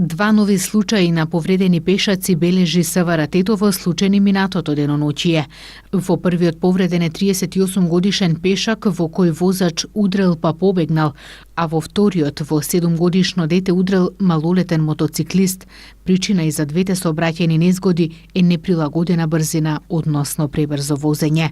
Два нови случаи на повредени пешаци бележи СВР Тетово случајни минатото деноночие. Во првиот повреден е 38 годишен пешак во кој возач удрел па побегнал, а во вториот во 7-годишно дете удрел малолетен мотоциклист. Причина и за двете сообраќајни незгоди е неприлагодена брзина, односно пребрзо возење.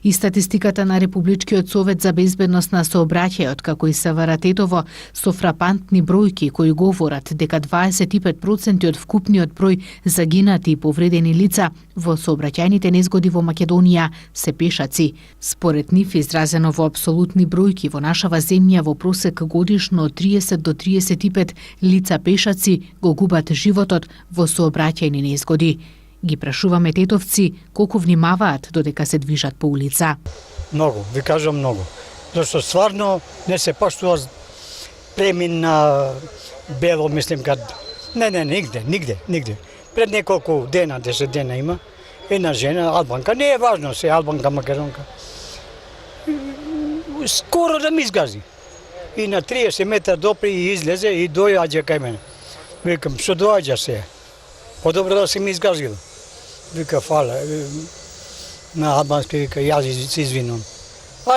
И статистиката на Републичкиот совет за безбедност на сообраќајот, како и СВР Тетово, со фрапантни бројки кои говорат дека 25% од вкупниот број загинати и повредени лица во сообраќајните незгоди во Македонија се пешаци. Според нив, изразено во апсолутни бројки, во нашава земја во просек годишно од 30 до 35 лица пешаци го губат животот во сообраќајни незгоди. Ги прашуваме тетовци колку внимаваат додека се движат по улица. Многу, ви кажам многу. Зашто стварно не се поштува премин на бело, мислим, нигде. Пред неколку дена, 10 дена има, една жена, албанка, не е важно се, албанка, македонка. Скоро да ми изгази. И на 30 метра допри и излезе и дојаѓа кај мене. Викам, што доаѓа се? Подобро да се ми изгазила. Вика, фала. На албански вика, јас се извинувам.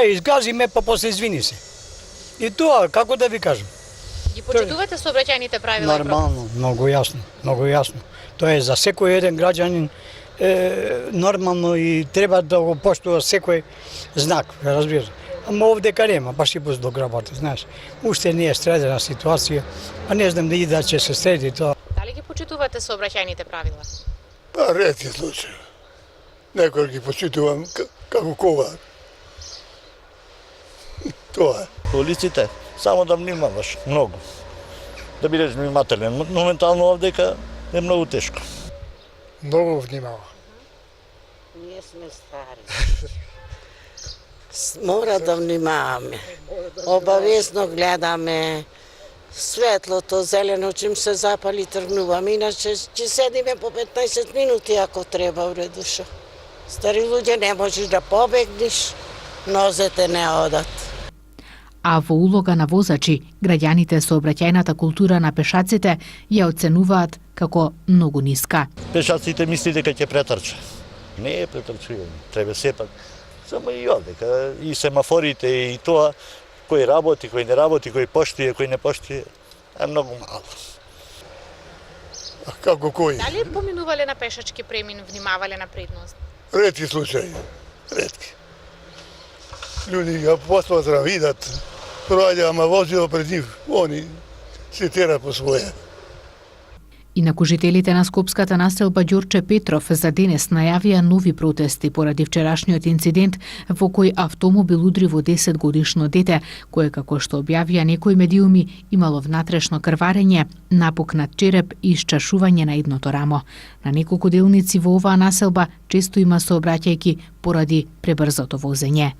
Изгази ме, па после извини се. И тоа, како да ви кажам? Ги почитувате сообраќајните правила? Нормално, многу јасно. Тоа е за секој еден граѓанин нормално и треба да го поштува секој знак, разбираш. Ама овдека нема, баш и до грабата, знаеш. Уште не е средена ситуација, а не знам да ќе се среди тоа. Дали ги почитувате сообраќајните правила? Па ретки случаи. Некој ги почитувам како ковар. Тоа е. Улиците, само да внимаваш, многу. Да бидеш внимателен. Моментално овдека е многу тешко. Многу внимава. Ние сме стари. Мора да внимаваме. Обавезно гледаме светлото, зелено, чим се запали тргнуваме. Иначе ќе седиме по 15 минути ако треба, уредушо. Стари луѓе не можеш да побегнеш, нозете не одат. А во улога на возачи, граѓаните сообраќајната култура на пешаците ја оценуваат како многу ниска. Пешаците мисли дека ќе претрча. Не е претрчување, треба сепак. Само и овдека, и семафорите, и тоа, кој работи, кој не работи, кој поштuje, кој не поштuje, е многу мало. А како кој? Дали поминувале на пешачки премин, внимавале на предност? Ретки случаи, ретки. Луѓе ја посматра, видат, проаѓа, ама возило пред нив, они се тера по своја. Инаку на скопската населба Ѓорче Петров за денес најавија нови протести поради вчерашниот инцидент во кој автомобил удри во 10-годишно дете, кое, како што објавија некои медиуми, имало внатрешно крварење, напукнат череп и исчашување на едното рамо. На неколку делници во оваа населба често има сообраќајки поради пребрзото возење.